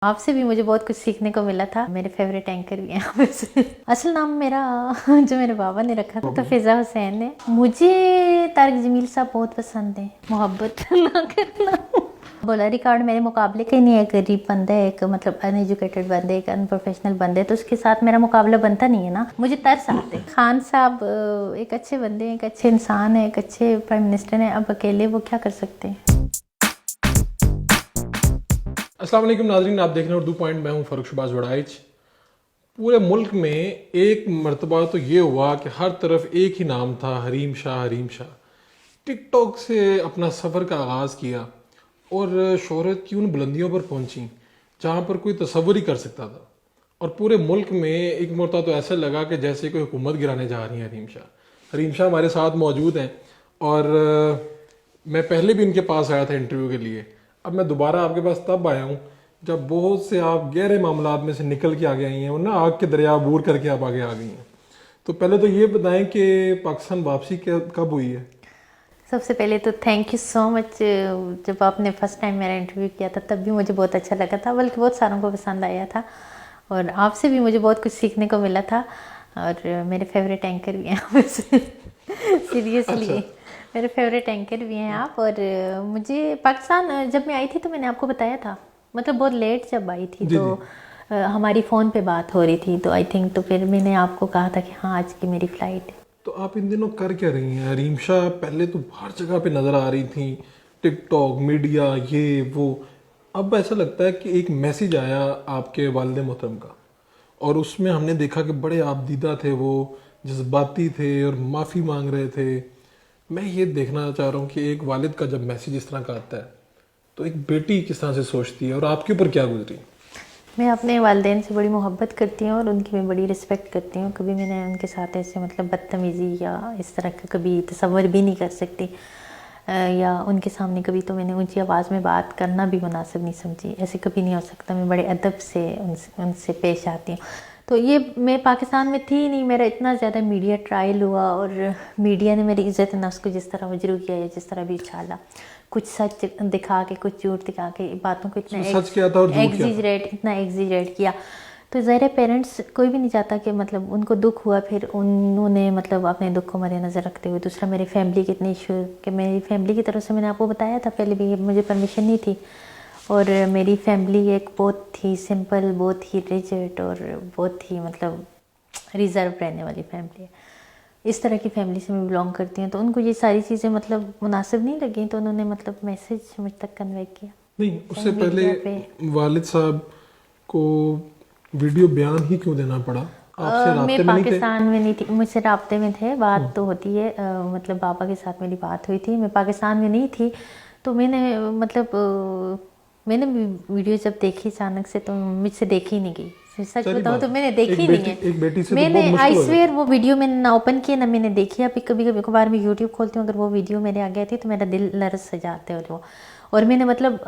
آپ سے بھی مجھے بہت کچھ سیکھنے کو ملا تھا. میرے فیوریٹ اینکر بھی ہیں. اصل نام میرا جو میرے بابا نے رکھا تھا تو فضا حسین ہے. مجھے طارق جمیل صاحب بہت پسند ہیں. محبت نہ کرنا بولا ریکارڈ میرے مقابلے کے نہیں ہے. ایک غریب بندہ ہے, ایک مطلب ان ایجوکیٹڈ بندے, ایک ان پروفیشنل بندے, تو اس کے ساتھ میرا مقابلہ بنتا نہیں ہے نا. مجھے ترس آتے. خان صاحب ایک اچھے بندے ہیں, ایک اچھے انسان ہیں, ایک اچھے پرائم منسٹر ہیں. اب اکیلے وہ کیا کر سکتے ہیں. السلام علیکم ناظرین, آپ دیکھ رہے ہیں اردو پوائنٹ. میں ہوں فاروق شہباز وڑائچ. پورے ملک میں ایک مرتبہ تو یہ ہوا کہ ہر طرف ایک ہی نام تھا, حریم شاہ. حریم شاہ ٹک ٹاک سے اپنا سفر کا آغاز کیا اور شہرت کی ان بلندیوں پر پہنچی جہاں پر کوئی تصور ہی کر سکتا تھا. اور پورے ملک میں ایک مرتبہ تو ایسا لگا کہ جیسے کوئی حکومت گرانے جا رہی ہیں حریم شاہ. حریم شاہ ہمارے ساتھ موجود ہیں اور میں پہلے بھی ان کے پاس آیا تھا انٹرویو کے لیے. اب میں دوبارہ آپ کے پاس تب آیا ہوں جب بہت سے آپ گہرے معاملات میں سے نکل کے آگے آئی ہیں اور نا آگ کے دریا عبور کر کے آپ آگے آ گئی ہیں. تو پہلے تو یہ بتائیں کہ پاکستان واپسی کب ہوئی ہے؟ سب سے پہلے تو تھینک یو سو مچ. جب آپ نے فرسٹ ٹائم میرا انٹرویو کیا تھا تب بھی مجھے بہت اچھا لگا تھا, بلکہ بہت ساروں کو پسند آیا تھا. اور آپ سے بھی مجھے بہت کچھ سیکھنے کو ملا تھا. اور میرے فیوریٹ اینکر بھی ہیں سیریسلی میرے فیوریٹ اینکر بھی ہیں آپ. اور مجھے پاکستان جب میں آئی تھی تو میں نے آپ کو بتایا تھا, مطلب بہت لیٹ جب آئی تھی تو ہماری فون پہ بات ہو رہی تھی, تو آئی تھنک تو پھر میں نے آپ کو کہا تھا کہ ہاں آج کی میری فلائٹ ہے. تو آپ ان دنوں کر کیا رہی ہیں؟ حریم شاہ پہلے تو ہر جگہ پہ نظر آ رہی تھیں, ٹک ٹاک, میڈیا, یہ وہ. اب ایسا لگتا ہے کہ ایک میسیج آیا آپ کے والد محترم کا اور اس میں ہم نے دیکھا کہ بڑے آپ دیدہ تھے, وہ جذباتی تھے اور معافی مانگ رہے تھے. میں یہ دیکھنا چاہ رہا ہوں کہ ایک والد کا جب میسیج اس طرح کا آتا ہے تو ایک بیٹی کس طرح سے سوچتی ہے اور آپ کے اوپر کیا گزری؟ میں اپنے والدین سے بڑی محبت کرتی ہوں اور ان کی میں بڑی رسپیکٹ کرتی ہوں. کبھی میں نے ان کے ساتھ ایسے مطلب بدتمیزی یا اس طرح کا کبھی تصور بھی نہیں کر سکتی, یا ان کے سامنے کبھی تو میں نے اونچی آواز میں بات کرنا بھی مناسب نہیں سمجھی. ایسے کبھی نہیں ہو سکتا. میں بڑے ادب سے ان سے پیش آتی ہوں. تو یہ میں پاکستان میں تھی نہیں, میرا اتنا زیادہ میڈیا ٹرائل ہوا اور میڈیا نے میری عزت نفس کو جس طرح مجروح کیا یا جس طرح بھی چھالا, کچھ سچ دکھا کے کچھ جھوٹ دکھا کے باتوں کو اتنا سچ کیا تھا اور جھوٹ کیا تھا؟ ایگزیجریٹ کیا. تو ظاہر پیرنٹس کوئی بھی نہیں چاہتا کہ مطلب ان کو دکھ ہوا پھر انہوں نے مطلب اپنے دکھ کو مد نظر رکھتے ہوئے. دوسرا میری فیملی کے اتنے ایشو کہ میری فیملی کی طرف سے میں نے آپ کو بتایا تھا پہلے بھی, مجھے پرمیشن نہیں تھی. اور میری فیملی ایک بہت ہی سمپل, بہت ہی ریجڈ اور بہت ہی مطلب ریزرو رہنے والی فیملی ہے. اس طرح کی فیملی سے میں بلانگ کرتی ہوں. تو ان کو یہ ساری چیزیں مطلب مناسب نہیں لگیں, تو انہوں نے مطلب میسیج مجھ تک کنوے کیا. نہیں, اس سے پہلے والد صاحب کو ویڈیو بیان ہی کیوں دینا پڑا؟ آپ سے میں رابطے میں نہیں تھے؟ پاکستان میں نہیں تھی, مجھ سے رابطے میں تھے, بات تو ہوتی ہے. مطلب بابا کے ساتھ میری بات ہوئی تھی, میں پاکستان میں نہیں تھی. تو میں نے مطلب میں نے ویڈیو جب دیکھی اچانک سے تو مجھ سے دیکھی نہیں گئی. سچ بتاؤں تو میں نے دیکھی نہیں ہے. میں نے آئی سویئر وہ ویڈیو میں نے نہ اوپن کیا نہ میں نے دیکھی. ابھی کبھی کبھی بار میں یوٹیوب کھولتی ہوں, اگر وہ ویڈیو میرے آ گئی تھی تو میرا دل لرز سے جاتے اور میں نے مطلب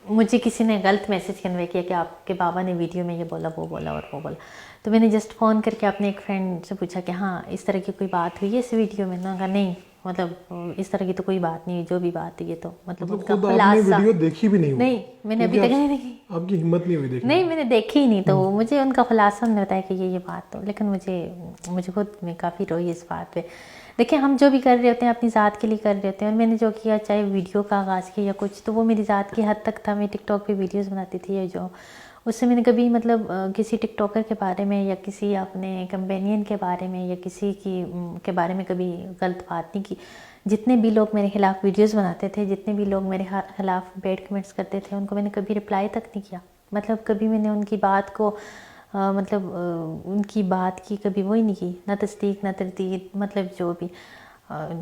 مجھے کسی نے غلط میسیج کنوے کیا کہ آپ کے بابا نے ویڈیو میں یہ بولا, وہ بولا اور وہ بولا. تو میں نے جسٹ فون کر کے اپنے ایک فرینڈ سے پوچھا کہ ہاں اس طرح کی کوئی بات ہوئی ہے اس ویڈیو میں؟ انہوں نے کہا نہیں, مطلب اس طرح کی تو کوئی بات نہیں, جو بھی بات ہے یہ تو مطلب ان کا خود آپ نے ویڈیو دیکھی بھی نہیں؟ نہیں, میں نے ابھی تک نہیں دیکھی. آپ کی ہمت نہیں ہوئی دیکھنے؟ نہیں, میں نے دیکھی ہی نہیں. تو مجھے ان کا خلاصہ نے بتایا کہ یہ بات تو, لیکن مجھے خود میں کافی روئی اس بات پہ. دیکھیں ہم جو بھی کر رہے ہوتے ہیں اپنی ذات کے لیے کر رہے ہوتے ہیں, اور میں نے جو کیا چاہے ویڈیو کا آغاز کیا یا کچھ, تو وہ میری ذات کی حد تک تھا. میں ٹک ٹاک پہ ویڈیوز بناتی تھی, یا جو اس سے میں نے کبھی مطلب کسی ٹک ٹاکر کے بارے میں یا کسی اپنے کمپینین کے بارے میں یا کسی کے بارے میں کبھی غلط بات نہیں کی. جتنے بھی لوگ میرے خلاف ویڈیوز بناتے تھے, جتنے بھی لوگ میرے خلاف بیڈ کمنٹس کرتے تھے, ان کو میں نے کبھی رپلائی تک نہیں کیا. مطلب کبھی میں نے ان کی بات کو مطلب ان کی بات کی کبھی وہی نہیں کی, نہ تصدیق نہ تردید. مطلب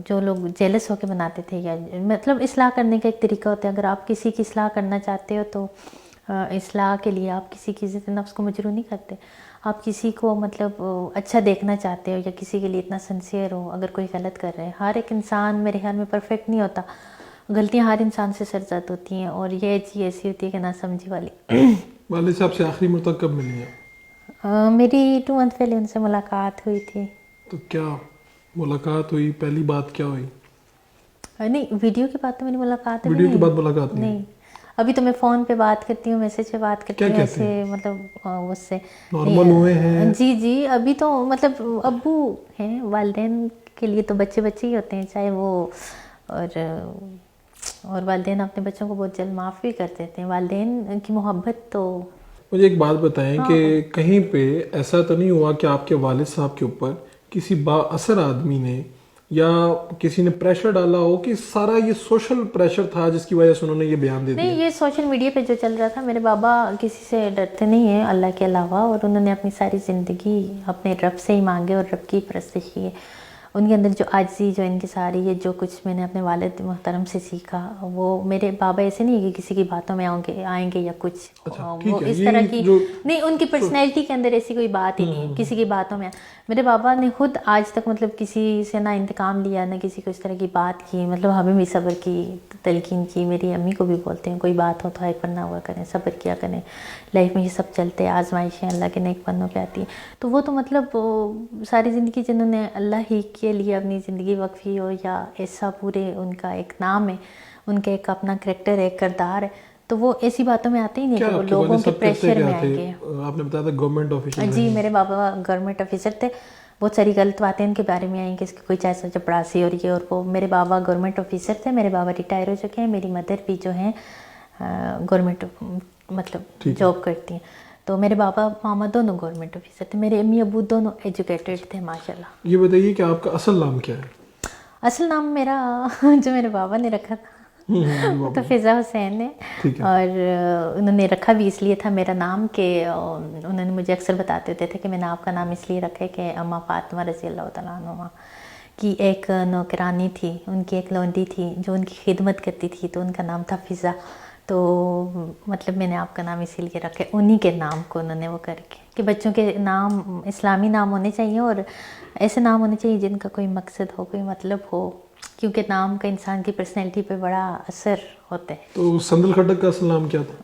جو لوگ جیلس ہو کے بناتے تھے, یا مطلب اصلاح کرنے کا ایک طریقہ ہوتا ہے. اگر آپ کسی کی اصلاح کرنا چاہتے ہو تو اصلاح کے لیے آپ کسی کی عزت نفس کو مجروح نہیں کرتے. آپ کسی کو مطلب اچھا دیکھنا چاہتے ہو یا کسی کے لیے اتنا سنسیئر ہو. اگر کوئی غلط کر رہے ہیں, ہر ایک انسان میرے خیال میں پرفیکٹ نہیں ہوتا, غلطیاں ہر انسان سے سرزد ہوتی ہیں, اور یہ چیز ایسی ہوتی ہے کہ نہ سمجھی والی. والد صاحب سے آخری مرتبہ کب ملی ہیں؟ میری 2 منتھ پہلے ان سے ملاقات ہوئی تھی. تو کیا ملاقات ہوئی؟ پہلی بات کیا ہوئی؟ نہیں, ویڈیو کے بعد تو میری ملاقات ویڈیو کے بعد ملاقات نہیں. ابھی تو میں فون پہ بات کرتی ہوں, میسج پہ بات کرتی ہوں, ایسے مطلب اس سے نارمل ہوئے ہیں. جی ابھی تو مطلب ابو ہیں, والدین کے لیے تو بچے بچے ہی ہوتے ہیں, چاہے وہ اور والدین اپنے بچوں کو بہت جلد معاف بھی کر دیتے ہیں. والدین کی محبت تو. مجھے ایک بات بتائیں کہ کہیں پہ ایسا تو نہیں ہوا کہ آپ کے والد صاحب کے اوپر کسی با اثر آدمی نے یا کسی نے پریشر ڈالا ہو کہ سارا یہ سوشل پریشر تھا جس کی وجہ سے انہوں نے یہ بیان دے دیا؟ نہیں, یہ سوشل میڈیا پہ جو چل رہا تھا, میرے بابا کسی سے ڈرتے نہیں ہیں اللہ کے علاوہ, اور انہوں نے اپنی ساری زندگی اپنے رب سے ہی مانگے اور رب کی پرستش کی ہے. ان کے اندر جو عاجزی, جو ان کی ساری یہ جو کچھ میں نے اپنے والد محترم سے سیکھا, وہ میرے بابا ایسے نہیں ہے کہ کسی کی باتوں میں آئیں گے یا کچھ وہ اس طرح کی نہیں, ان کی پرسنالٹی کے اندر ایسی کوئی بات ہی نہیں ہے کسی کی باتوں میں. میرے بابا نے خود آج تک مطلب کسی سے نہ انتقام لیا, نہ کسی کو اس طرح کی بات کی, مطلب ہمیں بھی صبر کی تلقین کی. میری امی کو بھی بولتے ہیں کوئی بات ہو تو ہائپر نہ ہوا کریں, صبر کیا کریں, لائف میں یہ سب چلتے, آزمائشیں اللہ کے نیک بندوں پہ آتی ہیں. تو وہ تو مطلب ساری زندگی جنہوں نے اللہ ہی کے لیے اپنی زندگی وقفی ہو, یا ایسا پورے ان کا ایک نام ہے, ان کا ایک اپنا کریکٹر ہے, کردار ہے, تو وہ ایسی باتوں میں آتے ہی نہیں کہ وہ لوگوں کے پریشر میں آئیں گے. آپ نے بتایا تھا گورنمنٹ آفیسر. جی, میرے بابا گورنمنٹ آفیسر تھے. بہت ساری غلط باتیں ان کے بارے میں آئیں کہ اس کی کوئی چیسا چپڑاسی اور یہ اور وہ. میرے بابا گورنمنٹ آفیسر تھے, میرے بابا ریٹائر ہو چکے ہیں, میری مدر بھی جو ہیں گورنمنٹ مطلب جاب کرتی ہیں. تو میرے بابا ماما دونوں گورنمنٹ آفیسر تھے, میرے امی ابو دونوں ایجوکیٹڈ تھے ماشاء اللہ. یہ بتائیے کہ آپ کا اصل نام کیا ہے؟ اصل نام میرا جو میرے بابا نے رکھا تھا تو فضا حسین ہے, اور انہوں نے رکھا بھی اس لیے تھا میرا نام کہ انہوں نے مجھے اکثر بتاتے ہوتے تھے کہ میں نے آپ کا نام اس لیے رکھا ہے کہ اما فاطمہ رضی اللہ تعالیٰ عنہ کی ایک نوکرانی تھی, ان کی ایک لونڈی تھی جو ان کی خدمت کرتی تھی, تو ان کا نام تھا فضا. تو مطلب میں نے آپ کا نام اسی لیے رکھا ہے, انہی کے نام کو انہوں نے وہ کر کے کہ بچوں کے نام اسلامی نام ہونے چاہیے اور ایسے نام ہونے چاہیے جن کا کوئی مقصد ہو, کوئی مطلب ہو, کیونکہ نام کا انسان کی پرسنالٹی پہ بڑا اثر ہوتا ہے. تو سندل کھٹک کا اصل نام کیا تھا؟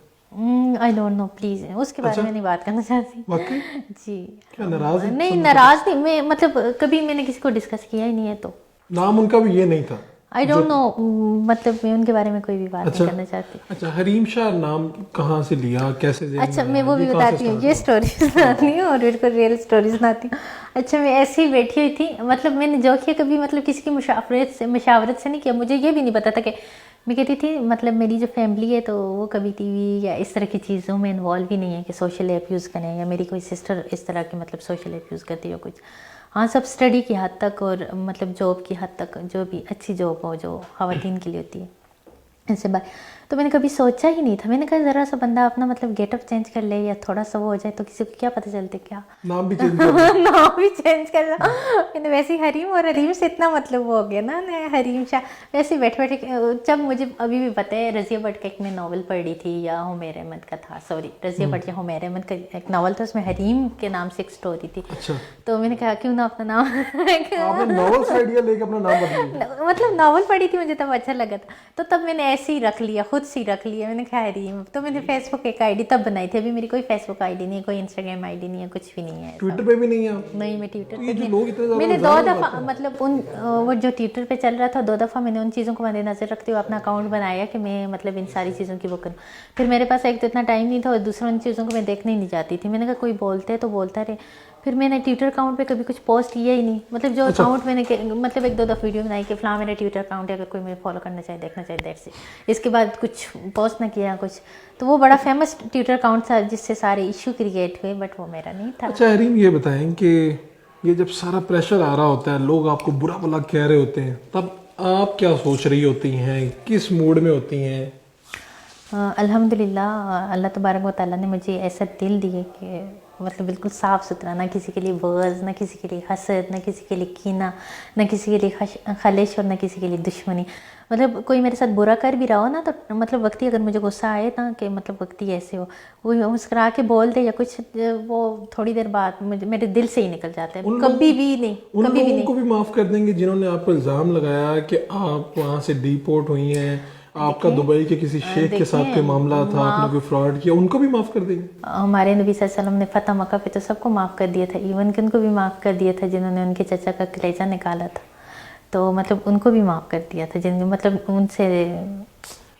آئی ڈونٹ نو پلیز, اس کے بارے میں نہیں بات کرنا چاہتی. واقعی؟ جی ناراض نہیں, ناراض نہیں, میں مطلب کبھی میں نے کسی کو ڈسکس کیا ہی نہیں ہے. تو نام ان کا بھی یہ نہیں تھا. آئی ڈونٹ نو, مطلب میں ان کے بارے میں کوئی بھی بات نہیں کرنا چاہتی. اچھا, حریم شاہ نام کہاں سے لیا, کیسے؟ اچھا, میں وہ بھی بتاتی ہوں, یہ سٹوریز سناتی ہوں اور میرے کو ریئل سٹوریز سناتی ہوں. اچھا, میں ایسے ہی بیٹھی ہوئی تھی, مطلب میں نے جو کیا کبھی مطلب کسی کی مشاورت سے نہیں کیا. مجھے یہ بھی نہیں پتا تھا کہ میں کہتی تھی مطلب میری جو فیملی ہے تو وہ کبھی ٹی وی یا اس طرح کی چیزوں میں انوالو ہی نہیں ہے کہ سوشل ایپ یوز کریں, یا میری کوئی سسٹر اس طرح کی مطلب سوشل ایپ یوز کرتی ہو کچھ. ہاں, سب اسٹڈی کی حد تک اور مطلب جاب کی حد تک, جو بھی اچھی جاب ہو جو خواتین کے لیے ہوتی ہے ایسے بات. تو میں نے کبھی سوچا ہی نہیں تھا. میں نے کہا ذرا سا بندہ اپنا مطلب گیٹ اپ چینج کر لے یا تھوڑا سا وہ ہو جائے تو کسی کو کیا پتہ چلتے, کیا نام بھی چینج کر رہا. میں نے ویسے ہی حریم, اور حریم سے اتنا مطلب ہو گیا نا, حریم شاہ. ویسے بیٹھے بیٹھے جب مجھے ابھی بھی پتہ ہے, رضیہ بٹ کا ایک میں ناول پڑھی تھی, یا حمیر احمد کا تھا, سوری رضیہ بٹ یا حمیر احمد کا ایک ناول تھا, اس میں حریم کے نام سے ایک سٹوری تھی. تو میں نے کہا کیوں نہ اپنا نام, مطلب ناول پڑھی تھی مجھے تب اچھا لگا تھا, تو تب میں نے ایسے ہی رکھ لیا, خود سے رکھ لیا. میں نے کہا حریم. تو میں نے فیس بک ایک آئی ڈی تب بنائی تھی, ابھی میری کوئی فیس بک آئی ڈی نہیں ہے, کوئی انسٹاگرام آئی ڈی نہیں ہے, کچھ بھی نہیں ہے. ٹویٹر پہ بھی نہیں ہے؟ نہیں, میں ٹویٹر پہ نہیں. میں نے 2 دفعہ مطلب ان وہ جو ٹویٹر پہ چل رہا تھا 2 دفعہ میں نے ان چیزوں کو مد نظر رکھتے ہوئے اپنا اکاؤنٹ بنایا کہ میں مطلب ان ساری چیزوں کی وہ کروں. پھر میرے پاس ایک تو اتنا ٹائم نہیں تھا, اور دوسرا ان چیزوں کو میں دیکھنے ہی نہیں جاتی تھی. میں نے کہا کوئی بولتے تو بولتا رہے. پھر میں نے ٹویٹر اکاؤنٹ پہ کبھی کچھ پوسٹ کیا ہی نہیں, مطلب جو اکاؤنٹ میں نے مطلب 1-2 دفعہ ویڈیو بنائی کہ فلاں میرا ٹویٹر اکاؤنٹ ہے, اگر کوئی مجھے فالو کرنا چاہے دیکھنا چاہے, دیٹ سے. اس کے بعد کچھ پوسٹ نہ کیا کچھ. تو وہ بڑا فیمس ٹویٹر اکاؤنٹ تھا جس سے سارے ایشو کریٹ ہوئے, بٹ وہ میرا نہیں تھا. اچھا حریم, یہ بتائیں کہ یہ جب سارا پریشر آ رہا ہوتا ہے, لوگ آپ کو برا بھلا کہہ رہے ہوتے ہیں, تب آپ کیا سوچ رہی ہوتی ہیں, کس موڈ میں ہوتی ہیں؟ الحمدللہ اللہ تبارک و تعالیٰ نے مجھے ایسا دل دیے کہ مطلب بالکل صاف ستھرا, نہ کسی کے لیے بغض, نہ کسی کے لیے حسد, نہ کسی کے لیے کینہ, نہ کسی کے لیے خلش, اور نہ کسی کے لیے دشمنی. مطلب کوئی میرے ساتھ برا کر بھی رہا ہو نا, تو مطلب وقتی اگر مجھے غصہ آئے نا کہ مطلب وقتی ایسے ہو, وہ مسکرا کے بول دے یا کچھ, وہ تھوڑی دیر بعد میرے دل سے ہی نکل جاتا ہے. کبھی بھی نہیں, کبھی بھی نہیں. ان کو بھی معاف کر دیں گے جنہوں نے آپ پر الزام لگایا کہ آپ وہاں سے ڈیپورٹ ہوئی ہیں, آپ کا دبئی کے کسی شیخ کے ساتھ کوئی معاملہ تھا, آپ نے کوئی فراڈ کیا, ان کو بھی معاف کر دیں گے؟ ہمارے نبی صلی اللہ علیہ وسلم نے فتح مکہ پہ تو سب کو معاف کر دیا تھا, ایون کہ ان کو بھی معاف کر دیا تھا جنہوں نے ان کے چچا کا کلیجہ نکالا تھا. تو مطلب ان کو بھی معاف کر دیا تھا جن مطلب ان سے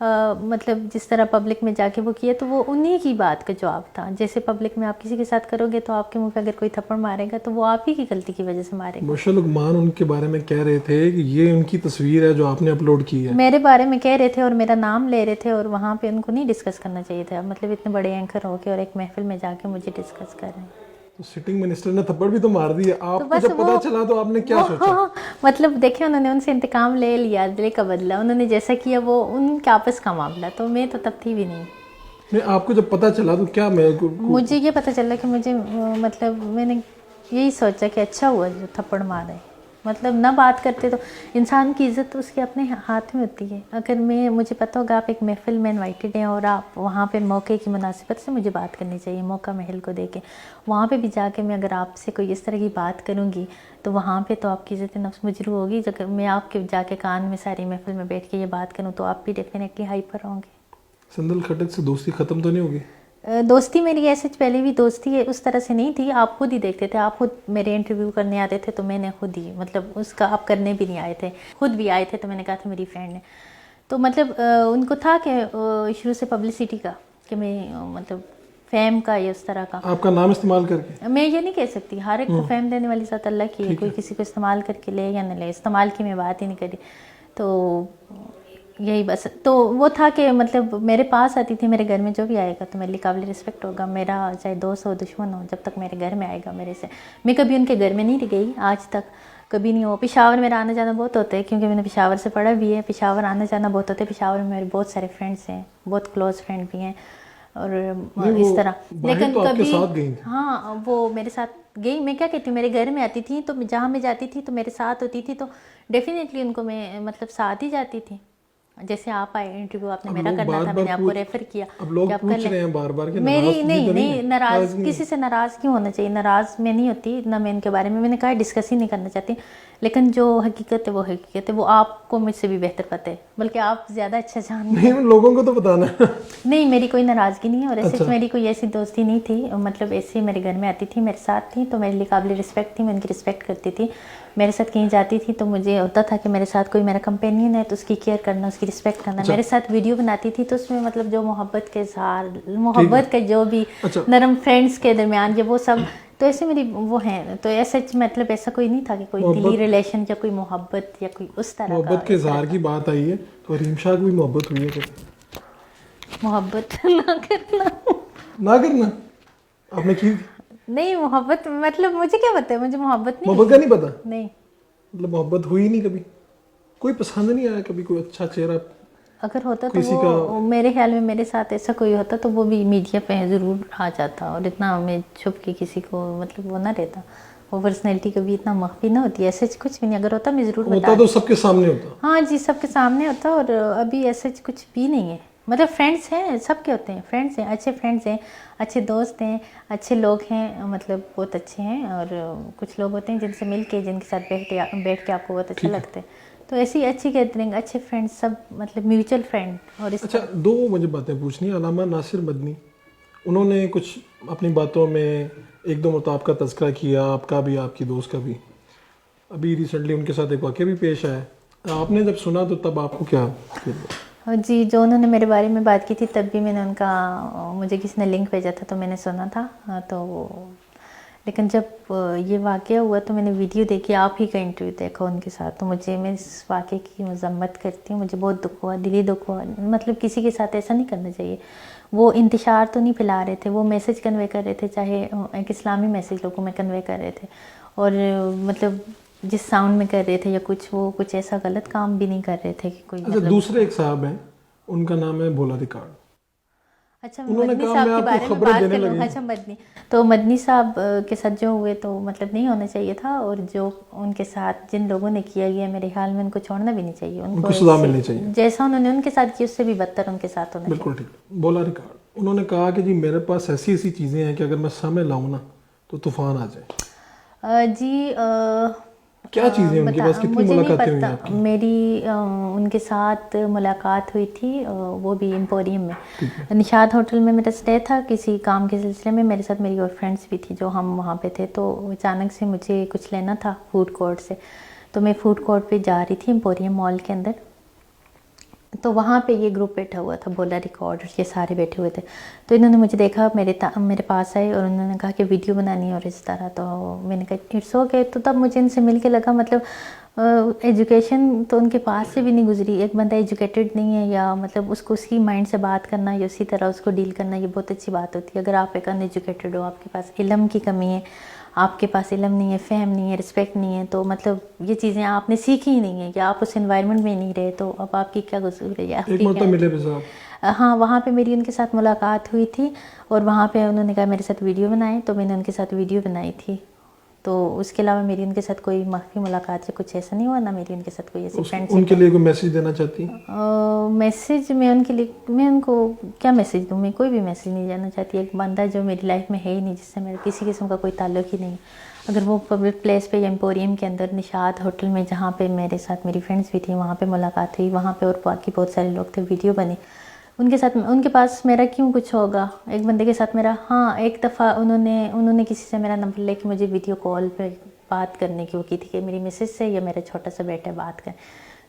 مطلب جس طرح پبلک میں جا کے وہ کیا تو وہ انہی کی بات کا جواب تھا. جیسے پبلک میں آپ کسی کے ساتھ کرو گے تو آپ کے منہ پہ اگر کوئی تھپڑ مارے گا تو وہ آپ ہی کی غلطی کی وجہ سے مارے گا. ماشاء اللہ لقمان ان کے بارے میں کہہ رہے تھے کہ یہ ان کی تصویر ہے جو آپ نے اپلوڈ کی ہے. میرے بارے میں کہہ رہے تھے اور میرا نام لے رہے تھے اور وہاں پہ ان کو نہیں ڈسکس کرنا چاہیے تھا. مطلب اتنے بڑے اینکر ہو کے اور ایک محفل میں جا کے مجھے ڈسکس کر رہے ہیں. سٹنگ منسٹر نے تھپڑ بھی تو مار دیا. آپ کو جب پتا چلا تو آپ نے کیا سوچا؟ مطلب دیکھیں انہوں نے ان سے انتقام لے لیا, دل کا بدلہ انہوں نے جیسا کیا وہ ان کے آپس کا معاملہ. تو میں تو تب تھی بھی نہیں. آپ کو جب پتا چلا تو کیا مجھے یہ پتا چلا کہ مجھے مطلب میں نے یہی سوچا کہ اچھا ہوا جو تھپڑ مارے. مطلب نہ بات کرتے تو انسان کی عزت اس کے اپنے ہاتھ میں ہوتی ہے. اگر مجھے پتہ ہوگا آپ ایک محفل میں انوائٹیڈ ہیں اور آپ وہاں پہ موقع کی مناسبت سے مجھے بات کرنی چاہیے, موقع محل کو دے کے. وہاں پہ بھی جا کے میں اگر آپ سے کوئی اس طرح کی بات کروں گی تو وہاں پہ تو آپ کی عزت نفس مجروح ہوگی. اگر میں آپ کے جا کے کان میں ساری محفل میں بیٹھ کے یہ بات کروں تو آپ بھی ڈیفینیٹلی ہائپر ہوں گے. سندل کھٹک سے دوستی ختم تو نہیں ہوگی؟ دوستی میری ایسے پہلے بھی دوستی ہے اس طرح سے نہیں تھی. آپ خود ہی دیکھتے تھے, آپ خود میرے انٹرویو کرنے آتے تھے تو میں نے خود ہی مطلب اس کا آپ کرنے بھی نہیں آئے تھے, خود بھی آئے تھے تو میں نے کہا تھا میری فرینڈ نے. تو مطلب ان کو تھا کہ شروع سے پبلسٹی کا کہ میں مطلب فیم کا یا اس طرح کا. آپ کا نام استعمال کر کے میں یہ نہیں کہہ سکتی, ہر ایک کو فیم دینے والی ذات اللہ کی ہے. کوئی کسی کو استعمال کر کے لے یا نہ لے, استعمال کی میں بات ہی نہیں کری. تو یہی بس. تو وہ تھا کہ مطلب میرے پاس آتی تھی, میرے گھر میں جو بھی آئے گا تو میرے لیے قابل رسپیکٹ ہوگا. میرا چاہے دوست ہو دشمن ہو, جب تک میرے گھر میں آئے گا میرے سے. میں کبھی ان کے گھر میں نہیں گئی آج تک, کبھی نہیں ہو. پشاور میرا آنا جانا بہت ہوتا ہے کیونکہ میں نے پشاور سے پڑھا بھی ہے. پشاور آنا جانا بہت ہوتا ہے. پشاور میں میرے بہت سارے فرینڈس ہیں, بہت کلوز فرینڈ بھی ہیں اور اس طرح. لیکن کبھی ہاں وہ میرے ساتھ گئی. میں کیا کہتی ہوں, میرے گھر میں آتی تھی تو جہاں میں جاتی تھی تو میرے ساتھ ہوتی تھی تو ڈیفینیٹلی ان کو میں مطلب ساتھ ہی جاتی تھی. جیسے آپ آئے انٹرویو آپ نے میرا کرنا تھا, میں نے آپ کو ریفر کیا. اب لوگ پوچھ رہے ہیں بار بار کہ میری نہیں ناراض, کسی سے ناراض کیوں ہونا چاہیے؟ ناراض میں نہیں ہوتی نہ میں ان کے بارے میں نے کہا ڈسکس ہی نہیں کرنا چاہتی. لیکن جو حقیقت ہے وہ حقیقت ہے, وہ آپ کو مجھ سے بھی بہتر پتہ ہے, بلکہ آپ زیادہ اچھا جانتے ہیں. لوگوں کو تو بتانا ہے. نہیں میری کوئی ناراضگی نہیں ہے اور ایسے میری کوئی ایسی دوستی نہیں تھی. مطلب ایسے میرے گھر میں آتی تھی, میرے ساتھ تھی تو میرے لیے قابل رسپیکٹ تھی, میں ان کی رسپیکٹ کرتی تھی. میرے ساتھ کہیں جاتی تھی تو مجھے ہوتا تھا کہ میرے ساتھ کوئی میرا کمپینین ہے تو اس کی کیئر کرنا, اس کی رسپیکٹ کرنا. میرے ساتھ ویڈیو بناتی تھی تو اس میں مطلب جو محبت کے اظہار, محبت کے جو بھی نرم فرینڈس کے درمیان جو وہ سب تو ایسے میری وہ ہیں. تو ایسا مطلب ایسا کوئی نہیں تھا کہ کوئی دلی ریلیشن یا کوئی محبت یا کوئی اس طرح کا. محبت کے اظہار کی بات آئی ہے تو حریم شاہ کو بھی محبت ہوئی ہے. محبت نہ کرنا آپ نے کی نہیں. محبت مطلب مجھے کیا پتا ہے, مجھے محبت کا نہیں پتا. نہیں مطلب محبت ہوئی نہیں کبھی, کوئی پسند نہیں آیا کبھی, کوئی اچھا چہرہ اگر ہوتا تو وہ میرے خیال میں میرے ساتھ ایسا کوئی ہوتا تو وہ بھی میڈیا پہ ضرور آ جاتا. اور اتنا میں چھپ کے کسی کو مطلب وہ نہ رہتا, وہ پرسنالٹی کبھی اتنا مخفی نہ ہوتی. ایسے کچھ بھی نہیں, اگر ہوتا میں ضرور ہوتا تو سب کے سامنے ہوتا. ہاں جی سب کے سامنے ہوتا. اور ابھی ایسا کچھ بھی نہیں ہے. مطلب فرینڈس ہیں, سب کے ہوتے ہیں فرینڈس ہیں, اچھے فرینڈس ہیں, اچھے دوست ہیں, اچھے لوگ ہیں, مطلب بہت اچھے ہیں. اور کچھ لوگ ہوتے ہیں جن سے مل کے, جن کے ساتھ بیٹھ کے آپ کو بہت اچھا لگتا ہے. تو ایسی اچھی گیدرنگ, اچھے فرینڈ سب مطلب میوچل فرینڈ. اور اچھا دو مجھے باتیں پوچھنی. علامہ ناصر مدنی انہوں نے کچھ اپنی باتوں میں ایک دو مرتبہ آپ کا تذکرہ کیا, آپ کا بھی آپ کی دوست کا بھی. ابھی ریسنٹلی ان کے ساتھ ایک واقعہ بھی پیش آیا. آپ نے جب سنا تو تب آپ کو کیا جی جو انہوں نے میرے بارے میں بات کی تھی تب بھی میں نے ان کا, مجھے کسی نے لنک بھیجا تھا تو میں نے سنا تھا. تو لیکن جب یہ واقعہ ہوا تو میں نے ویڈیو دیکھی, آپ ہی کا انٹرویو دیکھا ان کے ساتھ, تو میں اس واقعے کی مذمت کرتی ہوں. مجھے بہت دکھ ہوا, دلی دکھ ہوا. مطلب کسی کے ساتھ ایسا نہیں کرنا چاہیے. وہ انتشار تو نہیں پھیلا رہے تھے, وہ میسج کنوے کر رہے تھے, چاہے ایک اسلامی میسج لوگوں میں کنوے کر رہے تھے. اور مطلب جس ساؤنڈ میں کر رہے تھے یا کچھ, وہ کچھ ایسا غلط کام بھی نہیں کر رہے تھے کہ کوئی. دوسرے ایک صاحب ہیں, ان کا نام ہے بھولا ریکارڈ. اچھا مدنی صاحب کے بارے میں بات کر لوں. اچھا مدنی, تو مدنی صاحب کے ساتھ جو ہوئے تو مطلب نہیں ہونا چاہیے تھا. اور جو ان کے ساتھ جن لوگوں نے کیا گیا, میرے خیال میں ان کو چھوڑنا بھی نہیں چاہیے. ان کو سزا ملنی چاہیے. جیسا انہوں نے ان کے ساتھ کیا اس سے بھی بدتر ان کے ساتھ ہونا چاہیے. بالکل ٹھیک. بھولا ریکارڈ انہوں نے کہا کہ جی میرے پاس ایسی ایسی چیزیں ہیں کہ اگر میں سامنے لاؤں نا تو طوفان آ جائے. جی کیا چیزیں ان کے پاس, کتنی ملاقاتیں ہوئی آپ کی؟ میری ان کے ساتھ ملاقات ہوئی تھی, وہ بھی ایمپوریم میں, نشاد ہوٹل میں میرا اسٹے تھا کسی کام کے سلسلے میں. میرے ساتھ میری اور فرینڈس بھی تھی جو ہم وہاں پہ تھے. تو اچانک سے مجھے کچھ لینا تھا فوڈ کورٹ سے, تو میں فوڈ کورٹ پہ جا رہی تھی ایمپوریم مال کے اندر. تو وہاں پہ یہ گروپ بیٹھا ہوا تھا، بولا ریکارڈ، یہ سارے بیٹھے ہوئے تھے. تو انہوں نے مجھے دیکھا، میرے پاس آئے اور انہوں نے کہا کہ ویڈیو بنانی ہے اور اس طرح. تو میں نے کہا اٹس اوکے. تو تب مجھے ان سے مل کے لگا مطلب ایجوکیشن تو ان کے پاس سے بھی نہیں گزری. ایک بندہ ایجوکیٹڈ نہیں ہے یا مطلب اس کو اسی مائنڈ سے بات کرنا یا اسی طرح اس کو ڈیل کرنا، یہ بہت اچھی بات ہوتی ہے. اگر آپ ایک ان ایجوکیٹڈ ہو، آپ کے پاس علم کی کمی ہے، آپ کے پاس علم نہیں ہے، فہم نہیں ہے، رسپیکٹ نہیں ہے، تو مطلب یہ چیزیں آپ نے سیکھی ہی نہیں ہیں یا آپ اس انوائرمنٹ میں نہیں رہے، تو اب آپ کی کیا قصور ہے یا آپ ایک کی مرتبہ کیا. ملے بھی صاحب؟ ہاں، وہاں پہ میری ان کے ساتھ ملاقات ہوئی تھی اور وہاں پہ انہوں نے کہا میرے ساتھ ویڈیو بنائیں، تو میں نے ان کے ساتھ ویڈیو بنائی تھی. تو اس کے علاوہ میری ان کے ساتھ کوئی مخفی ملاقات سے کچھ ایسا نہیں ہوا، نہ میری ان کے ساتھ کوئی ایسی فرینڈ ان کے لیے کوئی میسج دینا چاہتی ہیں؟ میسج میں ان کے لیے، میں ان کو کیا میسج دوں؟ میں کوئی بھی میسج نہیں جانا چاہتی. ایک بندہ جو میری لائف میں ہے ہی نہیں، جس سے میرا کسی قسم کا کوئی تعلق ہی نہیں. اگر وہ پبلک پلیس پہ یا ایمپوریم کے اندر نشاط ہوٹل میں جہاں پہ میرے ساتھ میری فرینڈس بھی تھیں، وہاں پہ ملاقات ہوئی، وہاں پہ اور باقی بہت سارے لوگ تھے، ویڈیو بنی ان کے ساتھ. ان کے پاس میرا کیوں کچھ ہوگا ایک بندے کے ساتھ میرا؟ ہاں، ایک دفعہ انہوں نے کسی سے میرا نمبر لے کے مجھے ویڈیو کال پہ بات کرنے کی وہ کی تھی کہ میری مسز سے یا میرا چھوٹا سا بیٹا بات کریں.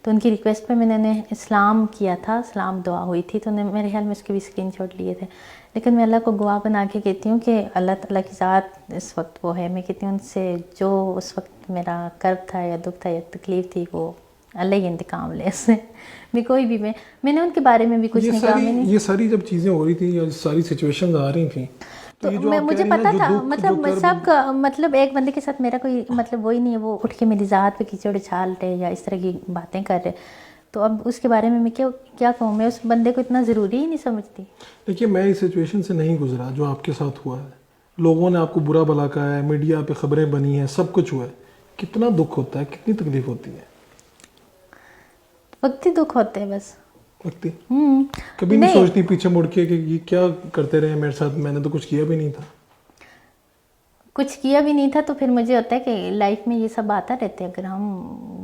تو ان کی ریکویسٹ پہ میں نے اسلام کیا تھا، اسلام دعا ہوئی تھی، تو میرے خیال میں اس کے بھی اسکرین شاٹ لیے تھے. لیکن میں اللہ کو گواہ بنا کے کہتی ہوں کہ اللہ تعالیٰ کی ذات اس وقت وہ ہے. میں کہتی ہوں ان سے جو اس وقت میرا کرب تھا یا دکھ تھا یا تکلیف تھی، وہ اللہ ہی انتقام لے اس سے. میں کوئی بھی میں نے ان کے بارے میں بھی کچھ نہیں کہا. یہ ساری جب چیزیں ہو رہی تھیں یا ساری سچویشنز آ رہی تھیں تو مجھے پتا تھا مطلب سب کا مطلب ایک بندے کے ساتھ میرا کوئی مطلب وہی نہیں ہے وہ اٹھ کے میری ذات پہ کیچڑ چھال رہے یا اس طرح کی باتیں کر رہے. تو اب اس کے بارے میں کیا کہوں؟ میں اس بندے کو اتنا ضروری ہی نہیں سمجھتی. دیکھیے، میں اس سچویشن سے نہیں گزرا جو آپ کے ساتھ ہوا ہے. لوگوں نے آپ کو برا بھلا کہا ہے، میڈیا پہ خبریں بنی ہیں، سب کچھ ہوا ہے. کتنا دکھ ہوتا ہے، کتنی تکلیف ہوتی ہے. وقتی دکھ ہوتے ہیں بس. وقتی کبھی نہیں سوچتی پیچھے مڑ کے کہ یہ کیا کرتے رہے میرے ساتھ، میں نے تو کچھ کیا بھی نہیں تھا. کچھ کیا بھی نہیں تھا تو پھر مجھے ہوتا ہے کہ لائف میں یہ سب آتا رہتے ہیں. اگر ہم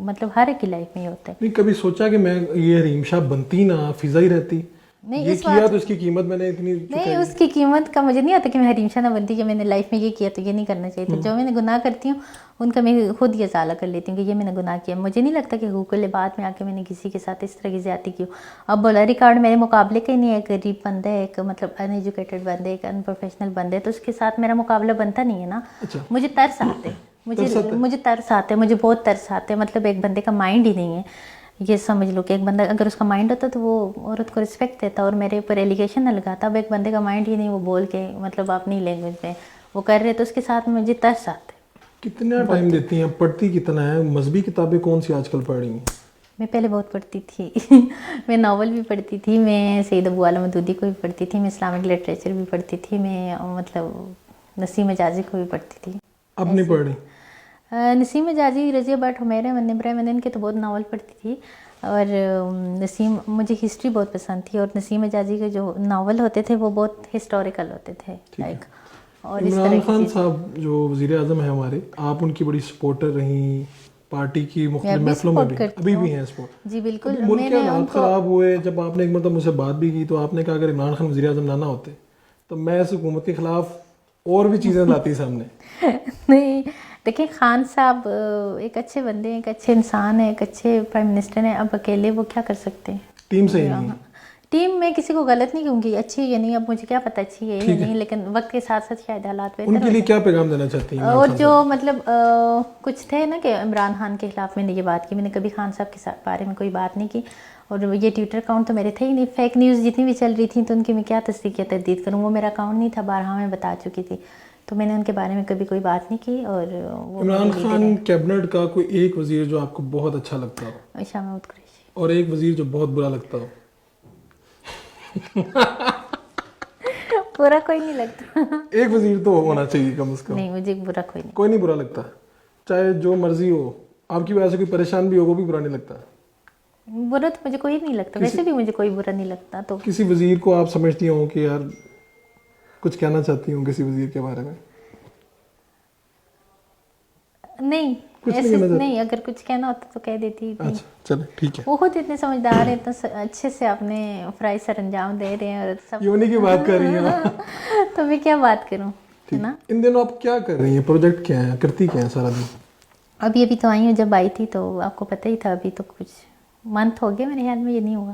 مطلب ہر ایک کی لائف میں یہ ہوتا ہے. نہیں کبھی سوچا کہ میں یہ حریم شاہ بنتی نا، فضا ہی رہتی؟ یہ کیا تو اس کی قیمت میں نے اتنی نہیں، اس کی قیمت کا مجھے نہیں آتا کہ میں حریم شاہ نہ بنتی کہ میں نے لائف میں یہ کیا تو یہ نہیں کرنا چاہیے تھا. جو میں نے گناہ کرتی ہوں ان کا میں خود یہ ازالہ کر لیتی ہوں کہ یہ میں نے گناہ کیا. مجھے نہیں لگتا کہ حقوق العباد میں آ کے میں نے کسی کے ساتھ اس طرح کی زیادتی کی. اب بولا ریکارڈ میرے مقابلے کا ہی نہیں ہے. ایک غریب بندہ ہے، ایک مطلب ان ایجوکیٹڈ بندے، ایک ان پروفیشنل بندے، تو اس کے ساتھ میرا مقابلہ بنتا نہیں ہے نا. مجھے ترس آتے، مجھے ترس آتے، مجھے بہت ترس آتے. مطلب ایک بندے کا مائنڈ ہی نہیں ہے. یہ سمجھ لو کہ ایک بندہ اگر اس کا مائنڈ ہوتا تو وہ عورت کو رسپیکٹ دیتا اور میرے اوپر ایلیگیشن نہ لگاتا. اب ایک بندے کا مائنڈ ہی نہیں، وہ بول کے مطلب اپنی لینگویج میں وہ کر رہے، تو اس کے ساتھ مجھے ترس آتے. کتنا ٹائم دیتی ہیں؟ پڑھتی کتنا ہے؟ مذہبی کتابیں کون سی آج کل پڑھ رہی ہیں؟ میں پہلے بہت پڑھتی تھی. میں ناول بھی پڑھتی تھی، میں سید ابو عالم مودودی کو بھی پڑھتی تھی، میں اسلامک لٹریچر بھی پڑھتی تھی، میں مطلب نسیم حجازی کو بھی پڑھتی تھی. اب نہیں پڑھ رہی؟ نسیم حجازی، رضیہ بٹ، حمیرہ من ان کے تو بہت ناول پڑھتی تھی. اور مجھے ہسٹری بہت پسند تھی اور نسیم حجازی کے جو ناول ہوتے تھے وہ بہت ہسٹوریکل ہوتے تھے. لائک اور اس عمران خان صاحب جو وزیر اعظم ہیں ہمارے، آپ ان کی بڑی سپورٹر رہیں، پارٹی کی مختلف محفلوں میں بھی ابھی بھی ہیں سپورٹ. جی بالکل. ملک کے حالات خراب ہوئے، جب آپ نے ایک مرتبہ مجھ سے بات بھی کی تو آپ نے کہا اگر عمران خان وزیر اعظم نہ ہوتے تو میں اس حکومت کے خلاف اور بھی چیزیں لاتی سامنے. نہیں دیکھیں، خان صاحب ایک اچھے بندے ہیں، ایک اچھے انسان ہیں، ایک اچھے پرائم منسٹر ہیں. اب اکیلے وہ کیا کر سکتے ہیں؟ ٹیم سے ہی نہیں. ٹیم میں کسی کو غلط نہیں کہوں گی، اچھی یا نہیں اب مجھے کیا پتہ اچھی ہے یا نہیں، لیکن وقت کے ساتھ ساتھ شاید حالات بہتر. ان کے لیے کیا پیغام دینا چاہتی ہیں؟ اور جو مطلب کچھ تھے نا کہ عمران خان کے خلاف میں نے یہ بات کی، میں نے کبھی خان صاحب کے بارے میں کوئی بات نہیں کی. اور یہ ٹویٹر اکاؤنٹ تو میرے تھے ہی نہیں. فیک نیوز جتنی بھی چل رہی تھیں تو ان کی میں کیا تصدیق یا تردید کروں، وہ میرا اکاؤنٹ نہیں تھا، بارہا میں بتا چکی تھی. تو میں نے ان کے بارے میں کبھی کوئی بات نہیں کی. اور عمران خان کیبنٹ کا کوئی ایک وزیر جو آپ کو بہت اچھا لگتا ہو؟ شاہ محمود قریشی. اور ایک وزیر جو بہت برا لگتا ہو؟ برا کوئی نہیں لگتا. ایک وزیر تو ہونا چاہیے کم از کم. نہیں، مجھے برا کوئی نہیں برا لگتا، چاہے جو مرضی ہو، آپ کی وجہ سے کوئی پریشان بھی ہو وہ بھی برا نہیں لگتا. برا تو مجھے کوئی نہیں لگتا، ویسے بھی مجھے کوئی برا نہیں لگتا. تو کسی وزیر کو آپ سمجھتی ہوں کہ یار کچھ کہنا چاہتی ہوں کسی وزیر کے بارے میں؟ نہیں ایسے نہیں، اگر کچھ کہنا ہوتا تو کہہ دیتی. اچھا چلے ٹھیک ہے. وہ خود اتنے سمجھدار ہیں، اتنا اچھے سے اپنے فرائض سر انجام دے رہے ہیں اور سب. یہ انہیں کی بات کر رہی ہیں تو میں کیا بات کروں نا. ان دنوں آپ کیا کر رہی ہیں؟ پروجیکٹ کیا ہیں؟ کرتی کیا ہیں سارا دن؟ ابھی تو آئی ہوں. جب آئی تھی تو آپ کو پتہ ہی تھا. ابھی تو کچھ منتھ ہو گیا میرے خیال میں، یہ نہیں ہوا.